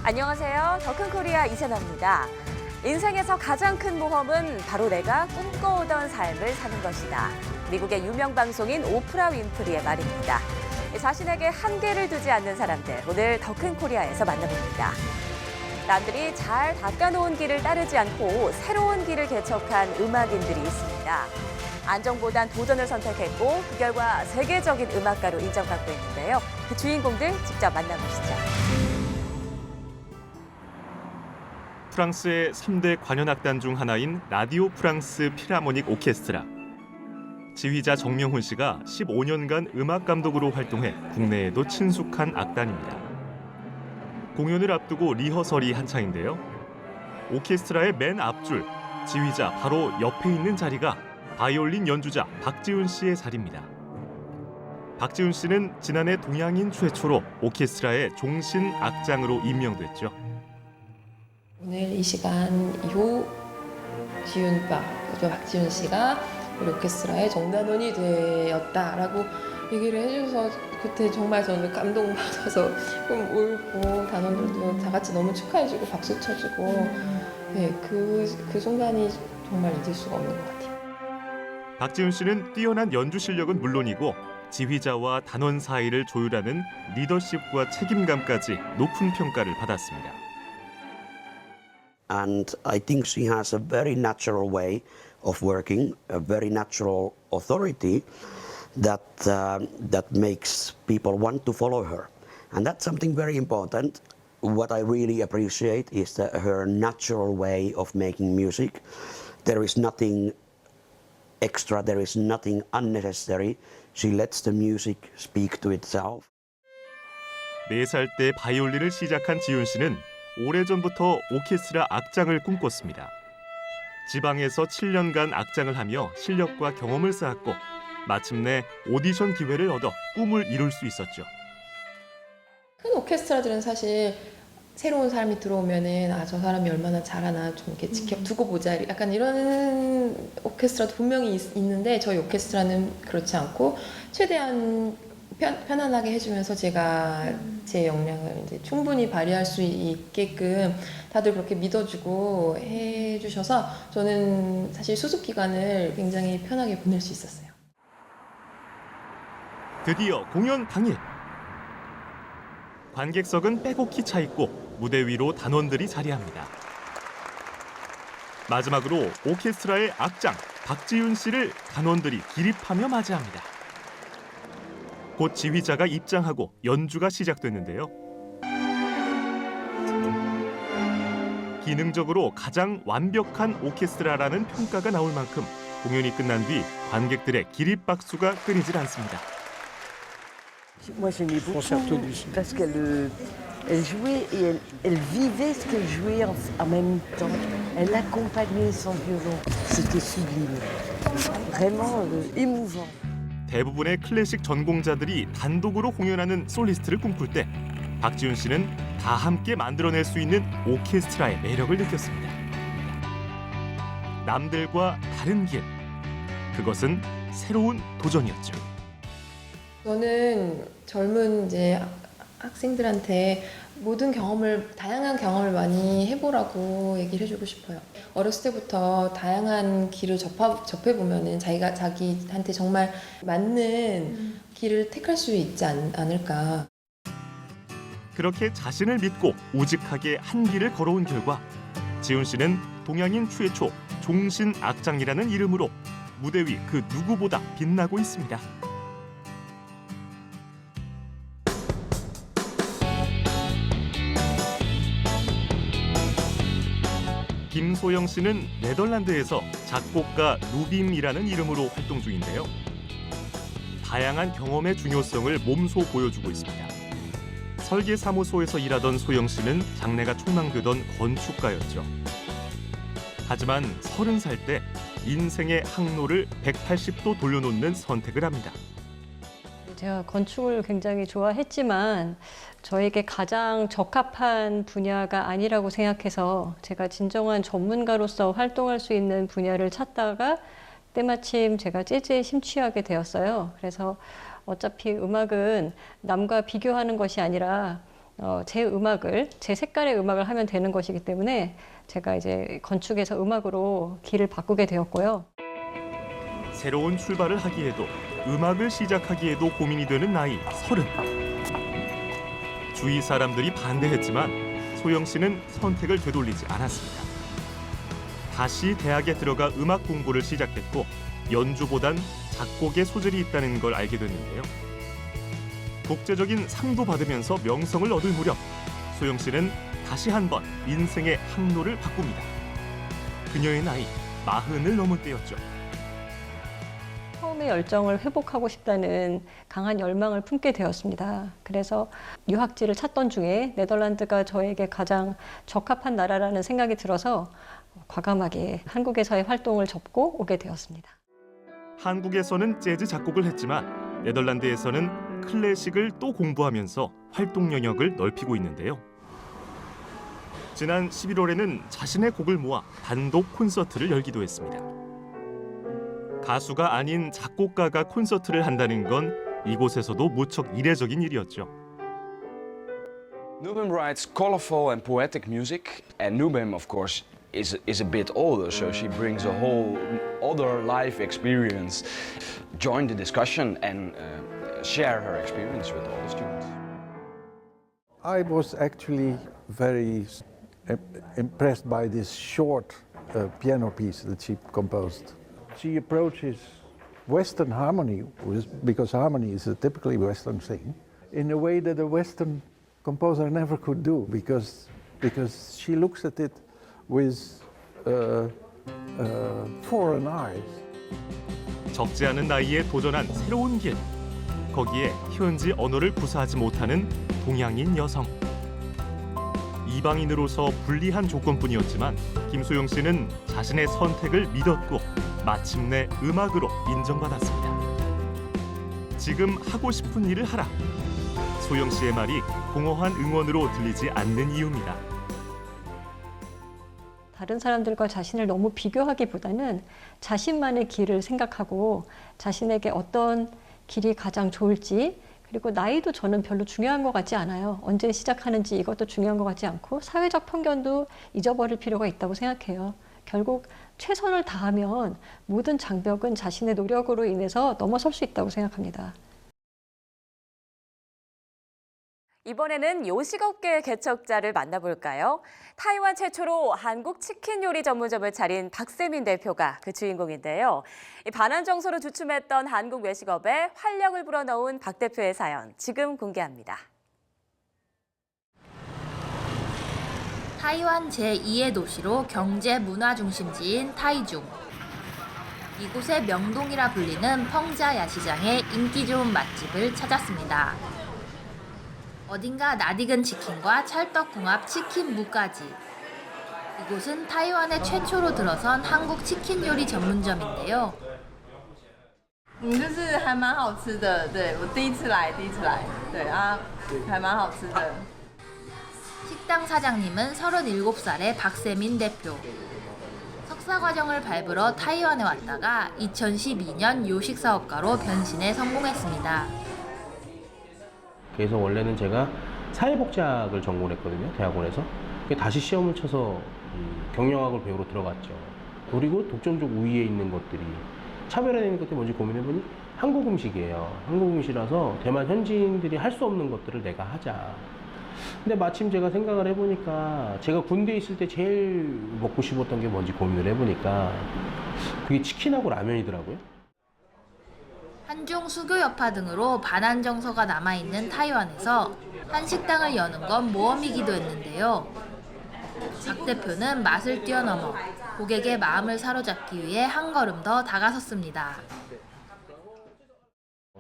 안녕하세요. 더 큰 코리아 이세나입니다. 인생에서 가장 큰 모험은 바로 내가 꿈꿔오던 삶을 사는 것이다. 미국의 유명 방송인 오프라 윈프리의 말입니다. 자신에게 한계를 두지 않는 사람들, 오늘 더 큰 코리아에서 만나봅니다. 남들이 잘 닦아놓은 길을 따르지 않고 새로운 길을 개척한 음악인들이 있습니다. 안정보단 도전을 선택했고 그 결과 세계적인 음악가로 인정받고 있는데요. 그 주인공들 직접 만나보시죠. 프랑스의 3대 관현악단 중 하나인 라디오 프랑스 필하모닉 오케스트라. 지휘자 정명훈 씨가 15년간 음악 감독으로 활동해 국내에도 친숙한 악단입니다. 공연을 앞두고 리허설이 한창인데요. 오케스트라의 맨 앞줄, 지휘자 바로 옆에 있는 자리가 바이올린 연주자 박지훈 씨의 자리입니다. 박지훈 씨는 지난해 동양인 최초로 오케스트라의 종신 악장으로 임명됐죠. 오늘 이 시간 박지훈 씨가 우리 오케스트라의 정단원이 되었다라고 얘기를 해줘서 그때 정말 저는 감동받아서 좀 울고 단원들도 다 같이 너무 축하해주고 박수 쳐주고 네, 그 순간이 정말 잊을 수가 없는 것 같아요. 박지훈 씨는 뛰어난 연주 실력은 물론이고 지휘자와 단원 사이를 조율하는 리더십과 책임감까지 높은 평가를 받았습니다. And I think she has a very natural way of working, a very natural authority that makes people want to follow her. And that's something very important. What I really appreciate is her natural way of making music. There is nothing extra, there is nothing unnecessary. She lets the music speak to itself. 4살 때 바이올린을 시작한 지훈 씨는 오래전부터 오케스트라 악장을 꿈꿨습니다. 지방에서 7년간 악장을 하며 실력과 경험을 쌓았고 마침내 오디션 기회를 얻어 꿈을 이룰 수 있었죠. 큰 오케스트라들은 사실 새로운 사람이 들어오면은 저 사람이 얼마나 잘하나 좀 이렇게 두고 보자 약간 이런 오케스트라도 분명히 있는데 저희 오케스트라는 그렇지 않고 최대한 편안하게 해주면서 제가 제 역량을 이제 충분히 발휘할 수 있게끔 다들 그렇게 믿어주고 해주셔서 저는 사실 수습 기간을 굉장히 편하게 보낼 수 있었어요. 드디어 공연 당일. 관객석은 빼곡히 차 있고 무대 위로 단원들이 자리합니다. 마지막으로 오케스트라의 악장 박지훈 씨를 단원들이 기립하며 맞이합니다. 곧 지휘자가 입장하고 연주가 시작됐는데요. 기능적으로 가장 완벽한 오케스트라라는 평가가 나올 만큼 공연이 끝난 뒤 관객들의 기립박수가 끊이질 않습니다. Moi j'aimais beaucoup parce qu'elle jouait et elle vivait ce qu'elle jouait en même temps. Elle accompagnait son violon. C'était sublime. Vraiment émouvant. 대부분의 클래식 전공자들이 단독으로 공연하는 솔리스트를 꿈꿀 때 박지훈 씨는 다 함께 만들어낼 수 있는 오케스트라의 매력을 느꼈습니다. 남들과 다른 길. 그것은 새로운 도전이었죠. 저는 젊은 이제 학생들한테 다양한 경험을 많이 해보라고 얘기를 해주고 싶어요. 어렸을 때부터 다양한 길을 접해보면은 자기한테 정말 맞는 길을 택할 수 있지 않을까. 그렇게 자신을 믿고 우직하게 한 길을 걸어온 결과 지훈 씨는 동양인 최초 종신 악장이라는 이름으로 무대 위 그 누구보다 빛나고 있습니다. 김소영 씨는 네덜란드에서 작곡가 루빔이라는 이름으로 활동 중인데요. 다양한 경험의 중요성을 몸소 보여주고 있습니다. 설계사무소에서 일하던 소영 씨는 장래가 촉망되던 건축가였죠. 하지만 30살 때 인생의 항로를 180도 돌려놓는 선택을 합니다. 제가 건축을 굉장히 좋아했지만 저에게 가장 적합한 분야가 아니라고 생각해서 제가 진정한 전문가로서 활동할 수 있는 분야를 찾다가 때마침 제가 재즈에 심취하게 되었어요. 그래서 어차피 음악은 남과 비교하는 것이 아니라 제 음악을, 제 색깔의 음악을 하면 되는 것이기 때문에 제가 이제 건축에서 음악으로 길을 바꾸게 되었고요. 새로운 출발을 하기에도 음악을 시작하기에도 고민이 되는 나이 30. 주위 사람들이 반대했지만 소영 씨는 선택을 되돌리지 않았습니다. 다시 대학에 들어가 음악 공부를 시작했고 연주보단 작곡에 소질이 있다는 걸 알게 됐는데요. 국제적인 상도 받으면서 명성을 얻을 무렵 소영 씨는 다시 한번 인생의 항로를 바꿉니다. 그녀의 나이 40을 넘을 때였죠. 처음의 열정을 회복하고 싶다는 강한 열망을 품게 되었습니다. 그래서 유학지를 찾던 중에 네덜란드가 저에게 가장 적합한 나라라는 생각이 들어서 과감하게 한국에서의 활동을 접고 오게 되었습니다. 한국에서는 재즈 작곡을 했지만 네덜란드에서는 클래식을 또 공부하면서 활동 영역을 넓히고 있는데요. 지난 11월에는 자신의 곡을 모아 단독 콘서트를 열기도 했습니다. 가수가 아닌 작곡가가 콘서트를 한다는 건 이곳에서도 무척 이례적인 일이었죠. Nubem writes colorful and poetic music, and Nubem, of course, is a bit older, so she brings a whole other life experience. Join the discussion and share her experience with all the students. I was actually very impressed by this short piano piece that she composed. She approaches Western harmony, because harmony is a typically Western thing, in a way that a Western composer never could do, because she looks at it with foreign eyes. 적지 않은 나이에 도전한 새로운 길. 거기에 현지 언어를 구사하지 못하는 동양인 여성. 이방인으로서 불리한 조건뿐이었지만 김소영 씨는 자신의 선택을 믿었고 마침내 음악으로 인정받았습니다. 지금 하고 싶은 일을 하라. 소영 씨의 말이 공허한 응원으로 들리지 않는 이유입니다. 다른 사람들과 자신을 너무 비교하기보다는 자신만의 길을 생각하고 자신에게 어떤 길이 가장 좋을지, 그리고 나이도 저는 별로 중요한 것 같지 않아요. 언제 시작하는지 이것도 중요한 것 같지 않고 사회적 편견도 잊어버릴 필요가 있다고 생각해요. 결국 최선을 다하면 모든 장벽은 자신의 노력으로 인해서 넘어설 수 있다고 생각합니다. 이번에는 요식업계 개척자를 만나볼까요? 타이완 최초로 한국 치킨 요리 전문점을 차린 박세민 대표가 그 주인공인데요. 반환정서로 주춤했던 한국 외식업에 활력을 불어넣은 박 대표의 사연 지금 공개합니다. 타이완 제2의 도시로 경제 문화 중심지인 타이중. 이곳의 명동이라 불리는 펑자 야시장에 인기 좋은 맛집을 찾았습니다. 어딘가 낯익은 치킨과 찰떡궁합 치킨 무까지. 이곳은 타이완에 최초로 들어선 한국 치킨 요리 전문점인데요. 就是还蛮好吃的，对，我第一次来，对啊，还蛮好吃的。 식당 사장님은 37살의 박세민 대표. 석사 과정을 밟으러 타이완에 왔다가 2012년 요식 사업가로 변신에 성공했습니다. 그래서 원래는 제가 사회복지학을 전공했거든요, 대학원에서. 다시 시험을 쳐서 경영학을 배우러 들어갔죠. 그리고 독점적 우위에 있는 것들이 차별화되는 것들이 뭔지 고민해보니 한국 음식이에요. 한국 음식이라서 대만 현지인들이 할 수 없는 것들을 내가 하자. 근데 마침 제가 생각을 해보니까 제가 군대에 있을 때 제일 먹고 싶었던 게 뭔지 고민을 해보니까 그게 치킨하고 라면이더라고요. 한중 수교 여파 등으로 반환 정서가 남아있는 타이완에서 한식당을 여는 건 모험이기도 했는데요. 박 대표는 맛을 뛰어넘어 고객의 마음을 사로잡기 위해 한 걸음 더 다가섰습니다.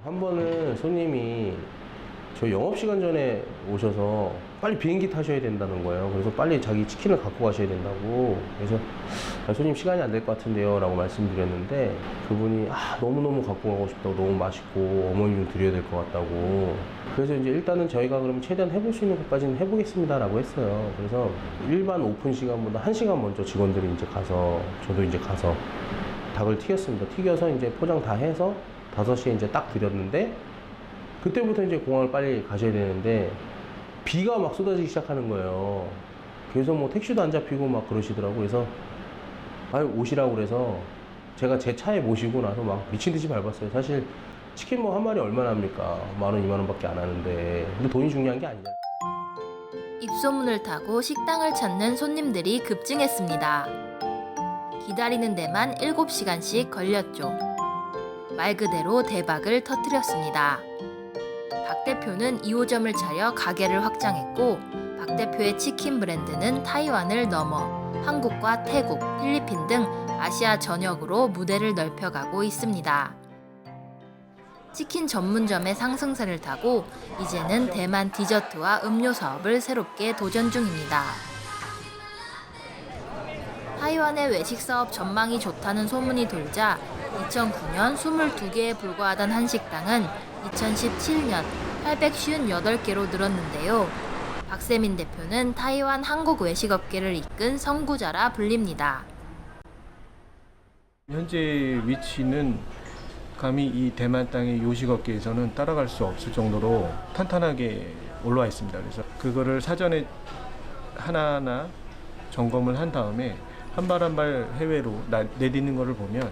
한 번은 손님이 저 영업시간 전에 오셔서 빨리 비행기 타셔야 된다는 거예요. 그래서 빨리 자기 치킨을 갖고 가셔야 된다고. 그래서 손님 시간이 안 될 것 같은데요 라고 말씀드렸는데 그분이 너무너무 갖고 가고 싶다고, 너무 맛있고 어머님을 드려야 될 것 같다고. 그래서 이제 일단은 저희가 그럼 최대한 해볼 수 있는 것까지는 해보겠습니다 라고 했어요. 그래서 일반 오픈 시간보다 1시간 먼저 직원들이 이제 가서, 저도 이제 가서 닭을 튀겼습니다. 튀겨서 이제 포장 다 해서 5시에 이제 딱 드렸는데 그때부터 이제 공항을 빨리 가셔야 되는데 비가 막 쏟아지기 시작하는 거예요. 그래서 뭐 택시도 안 잡히고 막 그러시더라고요. 그래서 오시라고 그래서 제가 제 차에 모시고 나서 막 미친 듯이 밟았어요. 사실 치킨 뭐 한 마리 얼마나 합니까? 10,000원, 20,000원밖에 안 하는데. 근데 돈이 중요한 게 아니잖아요. 입소문을 타고 식당을 찾는 손님들이 급증했습니다. 기다리는 데만 7시간씩 걸렸죠. 말 그대로 대박을 터뜨렸습니다. 박 대표는 2호점을 차려 가게를 확장했고 박 대표의 치킨 브랜드는 타이완을 넘어 한국과 태국, 필리핀 등 아시아 전역으로 무대를 넓혀가고 있습니다. 치킨 전문점의 상승세를 타고 이제는 대만 디저트와 음료 사업을 새롭게 도전 중입니다. 타이완의 외식 사업 전망이 좋다는 소문이 돌자 2009년 22개에 불과하던 한식당은 2017년 858개로 늘었는데요. 박세민 대표는 타이완 한국 외식업계를 이끈 선구자라 불립니다. 현재 위치는 감히 이 대만 땅의 요식업계에서는 따라갈 수 없을 정도로 탄탄하게 올라와 있습니다. 그래서 그거를 사전에 하나하나 점검을 한 다음에 한 발 한 발 해외로 내딛는 것을 보면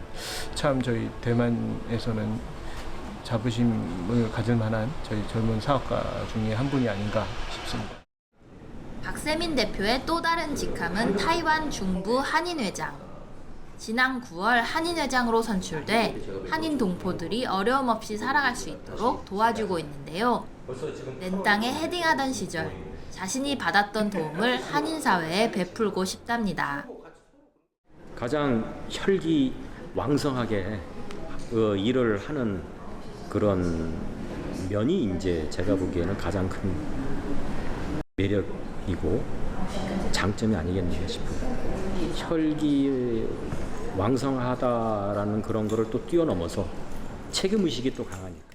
참 저희 대만에서는 자부심을 가질 만한 저희 젊은 사업가 중에 한 분이 아닌가 싶습니다. 박세민 대표의 또 다른 직함은 타이완 중부 한인회장. 지난 9월 한인회장으로 선출돼 한인 동포들이 어려움 없이 살아갈 수 있도록 도와주고 있는데요. 낸 땅에 헤딩하던 시절 자신이 받았던 도움을 한인 사회에 베풀고 싶답니다. 가장 혈기 왕성하게 일을 하는 그런 면이 이제 제가 보기에는 가장 큰 매력이고 장점이 아니겠는가 싶어요. 혈기 왕성하다라는 그런 거를 또 뛰어넘어서 책임의식이 또 강하니까.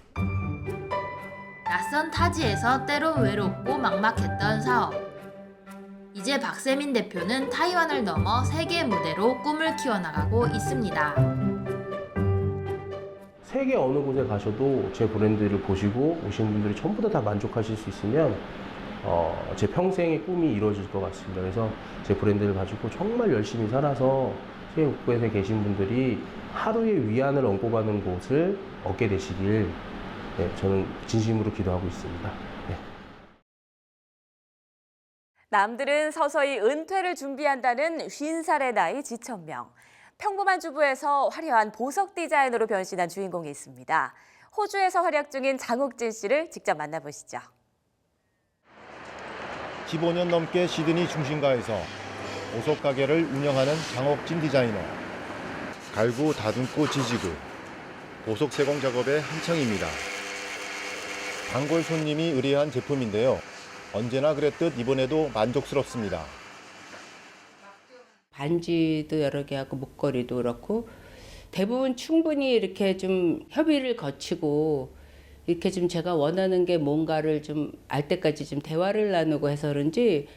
낯선 타지에서 때론 외롭고 막막했던 사업. 이제 박세민 대표는 타이완을 넘어 세계 무대로 꿈을 키워나가고 있습니다. 세계 어느 곳에 가셔도 제 브랜드를 보시고 오신 분들이 전부 다 만족하실 수 있으면 제 평생의 꿈이 이루어질 것 같습니다. 그래서 제 브랜드를 가지고 정말 열심히 살아서 세계 곳곳에 계신 분들이 하루의 위안을 얻고 가는 곳을 얻게 되시길 저는 진심으로 기도하고 있습니다. 네. 남들은 서서히 은퇴를 준비한다는 50살의 나이 지천명. 평범한 주부에서 화려한 보석 디자이너로 변신한 주인공이 있습니다. 호주에서 활약 중인 장욱진 씨를 직접 만나보시죠. 15년 넘게 시드니 중심가에서 보석 가게를 운영하는 장욱진 디자이너. 갈구, 다듬고, 지지고, 보석 세공 작업에 한창입니다. 단골 손님이 의뢰한 제품인데요. 언제나 그랬듯 이번에도 만족스럽습니다. 반지도 여러 개 하고 목걸이도 그렇고 대부분 충분히 이렇게 좀 협의를 거치고 이렇게 좀 제가 원하는 게 뭔가를 좀 알 때까지 좀 대화를 나누고 해서 그런지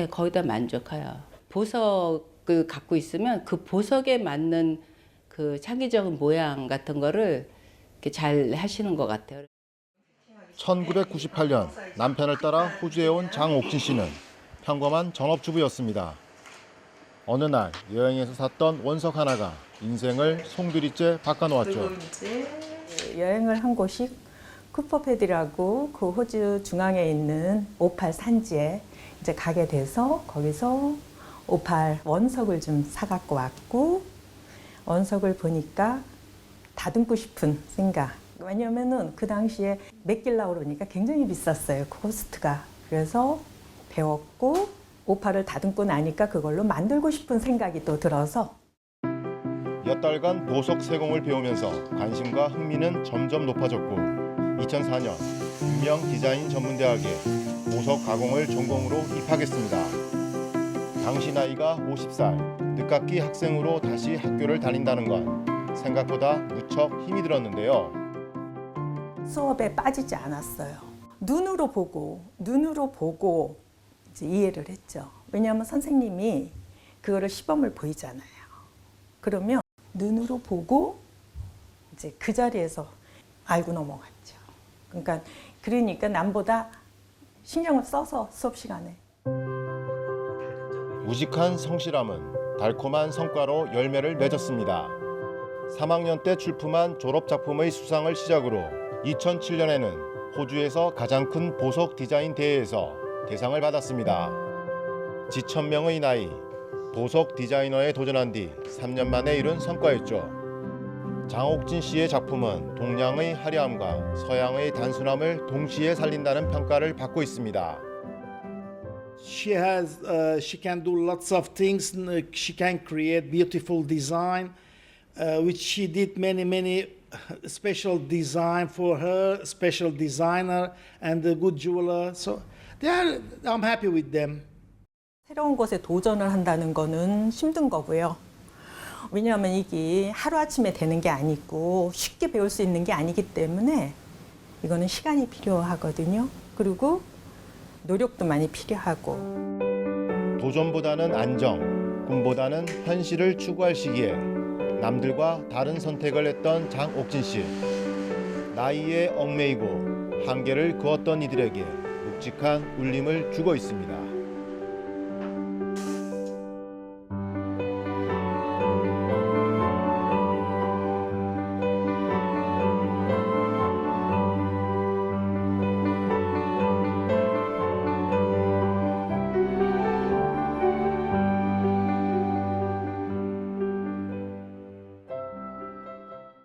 거의 다 만족해요. 보석을 갖고 있으면 그 보석에 맞는 그 창의적인 모양 같은 거를 이렇게 잘 하시는 것 같아요. 1998년 남편을 따라 호주에 온 장옥진 씨는 평범한 전업주부였습니다. 어느 날 여행에서 샀던 원석 하나가 인생을 송두리째 바꿔놓았죠. 여행을 한 곳이 쿠퍼패드라고 그 호주 중앙에 있는 오팔 산지에 이제 가게 돼서 거기서 오팔 원석을 좀 사갖고 왔고 원석을 보니까 다듬고 싶은 생각. 왜냐면은 그 당시에 맡기려고 그러니까 굉장히 비쌌어요. 코스트가. 그래서 배웠고 오팔을 다듬고 나니까 그걸로 만들고 싶은 생각이 또 들어서 몇 달간 보석 세공을 배우면서 관심과 흥미는 점점 높아졌고 2004년 유명 디자인 전문대학에 보석 가공을 전공으로 입학했습니다. 당시 나이가 50살, 늦깎이 학생으로 다시 학교를 다닌다는 건 생각보다 무척 힘이 들었는데요. 수업에 빠지지 않았어요. 눈으로 보고 이제 이해를 했죠. 왜냐하면 선생님이 그거를 시범을 보이잖아요. 그러면 눈으로 보고 이제 그 자리에서 알고 넘어갔죠. 그러니까 남보다 신경을 써서 수업 시간에. 우직한 성실함은 달콤한 성과로 열매를 맺었습니다. 3학년 때 출품한 졸업작품의 수상을 시작으로 2007년에는 호주에서 가장 큰 보석 디자인 대회에서 대상을 받았습니다. 지천명의 나이, 보석 디자이너에 도전한 뒤 3년 만에 이룬 성과였죠. 장옥진 씨의 작품은 동양의 화려함과 서양의 단순함을 동시에 살린다는 평가를 받고 있습니다. She can do lots of things. She can create beautiful design, which she did many special design for her, special designer and a good jeweler. So I'm happy with them. 새로운 것에 도전을 한다는 거는 힘든 거고요. 왜냐하면 이게 하루아침에 되는 게 아니고 쉽게 배울 수 있는 게 아니기 때문에 이거는 시간이 필요하거든요. 그리고 노력도 많이 필요하고. 도전보다는 안정, 꿈보다는 현실을 추구할 시기에 남들과 다른 선택을 했던 장옥진 씨. 나이에 얽매이고 한계를 그었던 이들에게 묵직한 울림을 주고 있습니다.